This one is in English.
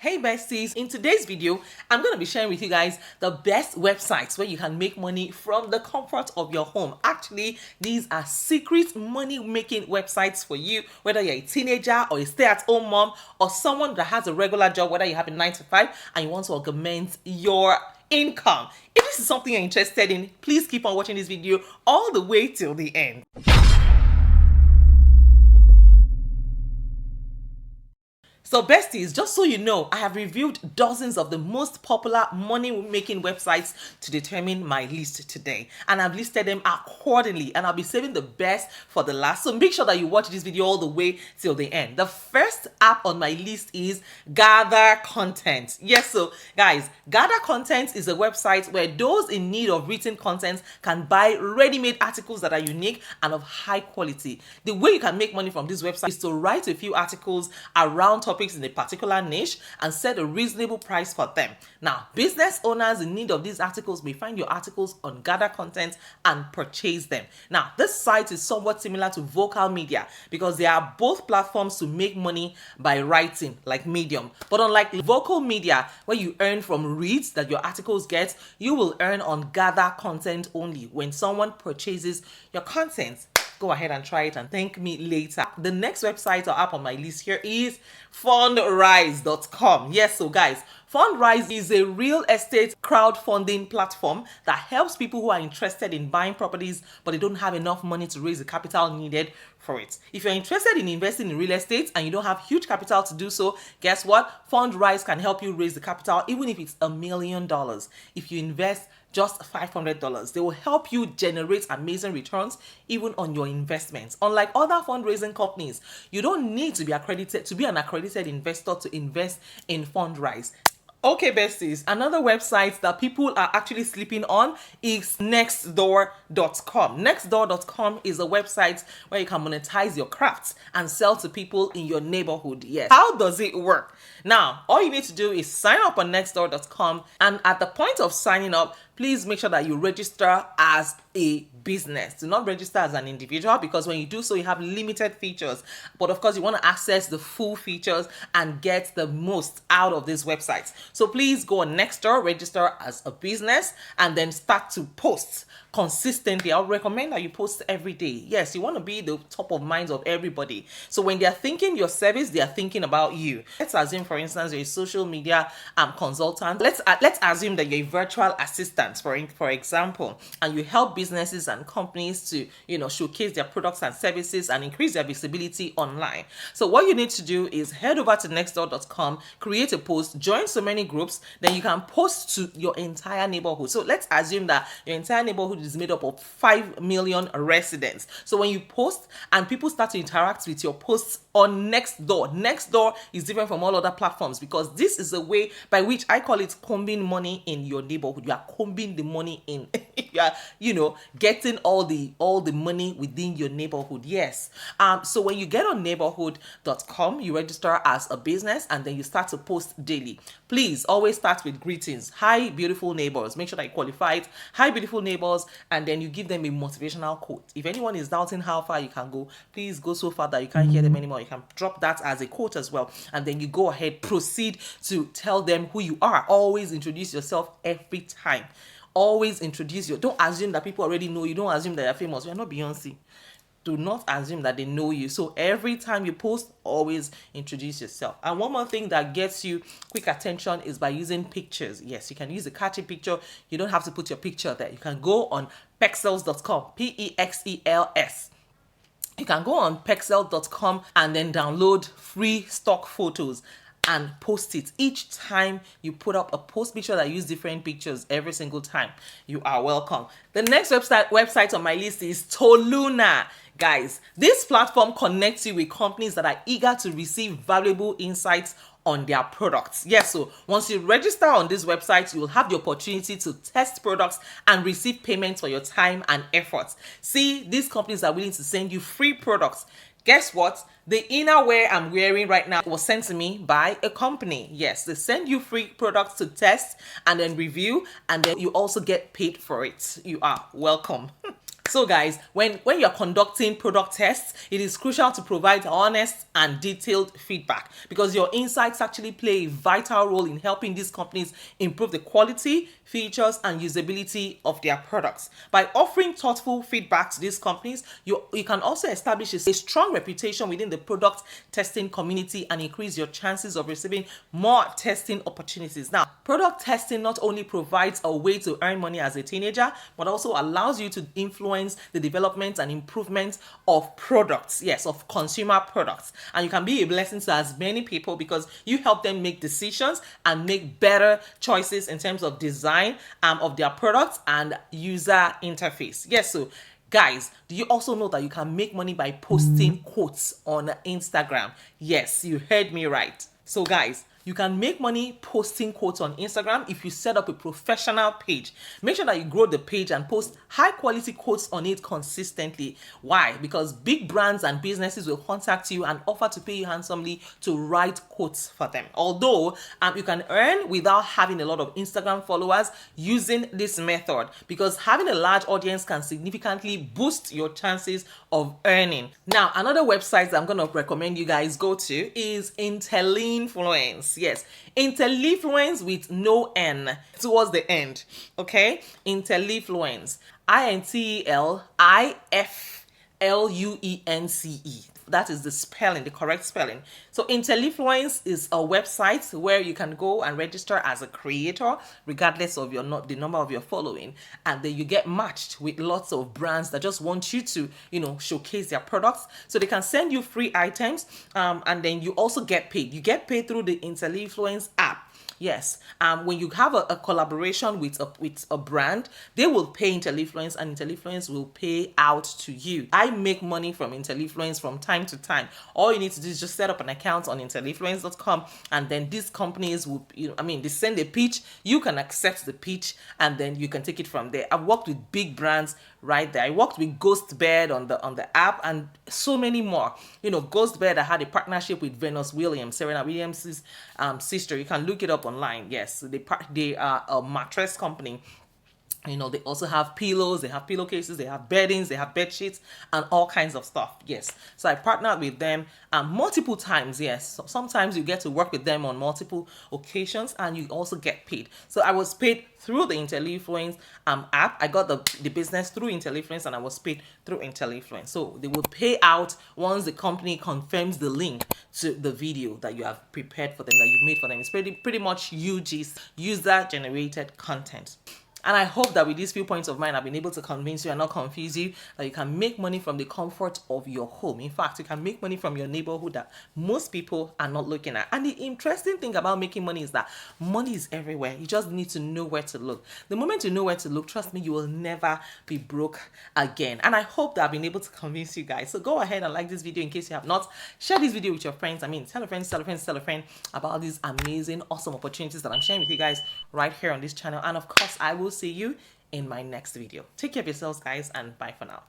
Hey besties, in today's video, I'm going to be sharing with you guys the best websites where you can make money from the comfort of your home. Actually, these are secret money-making websites for you, whether you're a teenager or a stay-at-home mom or someone that has a regular job, whether you have a 9 to 5 and you want to augment your income. If this is something you're interested in, please keep on watching this video all the way till the end. So besties, just so you know, I have reviewed dozens of the most popular money-making websites to determine my list today. And I've listed them accordingly, and I'll be saving the best for the last. So make sure that you watch this video all the way till the end. The first app on my list is Gather Content. Yes, so guys, Gather Content is a website where those in need of written content can buy ready-made articles that are unique and of high quality. The way you can make money from this website is to write a few articles around topics in a particular niche and set a reasonable price for them. Now, business owners in need of these articles may find your articles on Gather Content and purchase them. Now, this site is somewhat similar to Vocal Media because they are both platforms to make money by writing, like Medium. But unlike Vocal Media, where you earn from reads that your articles get, you will earn on Gather Content only when someone purchases your content. Go ahead and try it and thank me later. The next website or app on my list here is fundrise.com. Yes, so guys, Fundrise is a real estate crowdfunding platform that helps people who are interested in buying properties but they don't have enough money to raise the capital needed for it. If you're interested in investing in real estate and you don't have huge capital to do so, guess what? Fundrise can help you raise the capital even if it's $1 million. If you invest just $500, they will help you generate amazing returns even on your investments. Unlike other fundraising companies, you don't need to be accredited to be an accredited investor to invest in Fundrise. Okay, besties, another website that people are actually sleeping on is Nextdoor.com. Nextdoor.com is a website where you can monetize your crafts and sell to people in your neighborhood. Yes. How does it work? Now, all you need to do is sign up on Nextdoor.com, and at the point of signing up, please make sure that you register as a business. Do not register as an individual because when you do so, you have limited features. But of course, you want to access the full features and get the most out of these websites. So please go on Nextdoor, register as a business, and then start to post consistently. I would recommend that you post every day. Yes, you want to be the top of minds of everybody. So when they're thinking your service, they are thinking about you. Let's assume, for instance, you're a social media consultant. Let's assume that you're a virtual assistant, for example, and you help businesses and companies to showcase their products and services and increase their visibility online. So what you need to do is head over to Nextdoor.com, create a post, join so many groups, then you can post to your entire neighborhood. So let's assume that your entire neighborhood is made up of 5 million residents. So when you post and people start to interact with your posts on Nextdoor is different from all other platforms because this is a way by which I call it combing money in your neighborhood. You are combing the money in. You are, getting all the money within your neighborhood. Yes. So when you get on neighborhood.com, you register as a business and then you start to post daily. Please always start with greetings. Hi, beautiful neighbors. Make sure that you qualify it. Hi, beautiful neighbors. And then you give them a motivational quote. If anyone is doubting how far you can go, please go so far that you can't hear them anymore. You can drop that as a quote as well. And then you go ahead, proceed to tell them who you are. Always introduce yourself every time. Always introduce you. Don't assume that people already know you. Don't assume that you're famous. You're not Beyonce. Do not assume that they know you. So every time you post, always introduce yourself. And one more thing that gets you quick attention is by using pictures. Yes, you can use a catchy picture. You don't have to put your picture there. You can go on pexels.com, P-E-X-E-L-S. You can go on pexel.com and then download free stock photos and post it. Each time you put up a post, make sure that you use different pictures every single time. You are welcome. The next website on my list is Toluna. Guys, this platform connects you with companies that are eager to receive valuable insights on their products. Yes, so once you register on this website, you will have the opportunity to test products and receive payments for your time and efforts. See, these companies are willing to send you free products. Guess what? The innerwear I'm wearing right now was sent to me by a company. Yes, they send you free products to test and then review, and then you also get paid for it. You are welcome. So guys, when you're conducting product tests, it is crucial to provide honest and detailed feedback, because your insights actually play a vital role in helping these companies improve the quality, features, and usability of their products. By offering thoughtful feedback to these companies, you can also establish a strong reputation within the product testing community and increase your chances of receiving more testing opportunities. Now, product testing not only provides a way to earn money as a teenager, but also allows you to influence the development and improvement of products, yes, of consumer products. And you can be a blessing to as many people because you help them make decisions and make better choices in terms of design of their products and user interface. Yes, so guys, do you also know that you can make money by posting quotes on Instagram? Yes, you heard me right. So guys, you can make money posting quotes on Instagram if you set up a professional page. Make sure that you grow the page and post high quality quotes on it consistently. Why? Because big brands and businesses will contact you and offer to pay you handsomely to write quotes for them. Although you can earn without having a lot of Instagram followers using this method, because having a large audience can significantly boost your chances of earning. Now, another website that I'm going to recommend you guys go to is Intelifluence. Yes, Intelifluence with no N towards the end. Okay, Intelifluence. Intelifluence. That is the spelling, the correct spelling. So Intelifluence is a website where you can go and register as a creator, regardless of the number of your following, and then you get matched with lots of brands that just want you to, showcase their products. So they can send you free items, and then you also get paid. You get paid through the Intelifluence app. Yes, when you have a collaboration with a brand, they will pay Intelifluence, and Intelifluence will pay out to you. I make money from Intelifluence from time to time. All you need to do is just set up an account on Intelifluence.com, and then these companies will, they send a pitch. You can accept the pitch, and then you can take it from there. I've worked with big brands right there. I worked with Ghostbed on the app, and so many more. Ghostbed, I had a partnership with Venus Williams, Serena Williams' sister. You can look it up online. Yes, they are a mattress company. They also have pillows, they have pillowcases, they have beddings, they have bed sheets, and all kinds of stuff. Yes. So I partnered with them multiple times. Yes. So sometimes you get to work with them on multiple occasions, and you also get paid. So I was paid through the Intelifluence app. I got the business through Intelifluence, and I was paid through Intelifluence. So they will pay out once the company confirms the link to the video that you have prepared for them, that you've made for them. It's pretty much UG's, user generated content. And I hope that with these few points of mine, I've been able to convince you and not confuse you that you can make money from the comfort of your home. In fact, you can make money from your neighborhood that most people are not looking at. And the interesting thing about making money is that money is everywhere. You just need to know where to look. The moment you know where to look, trust me, you will never be broke again. And I hope that I've been able to convince you guys. So go ahead and like this video in case you have not. Share this video with your friends. Tell a friend about these amazing, awesome opportunities that I'm sharing with you guys right here on this channel. And of course, I will see you in my next video. Take care of yourselves, guys, and bye for now.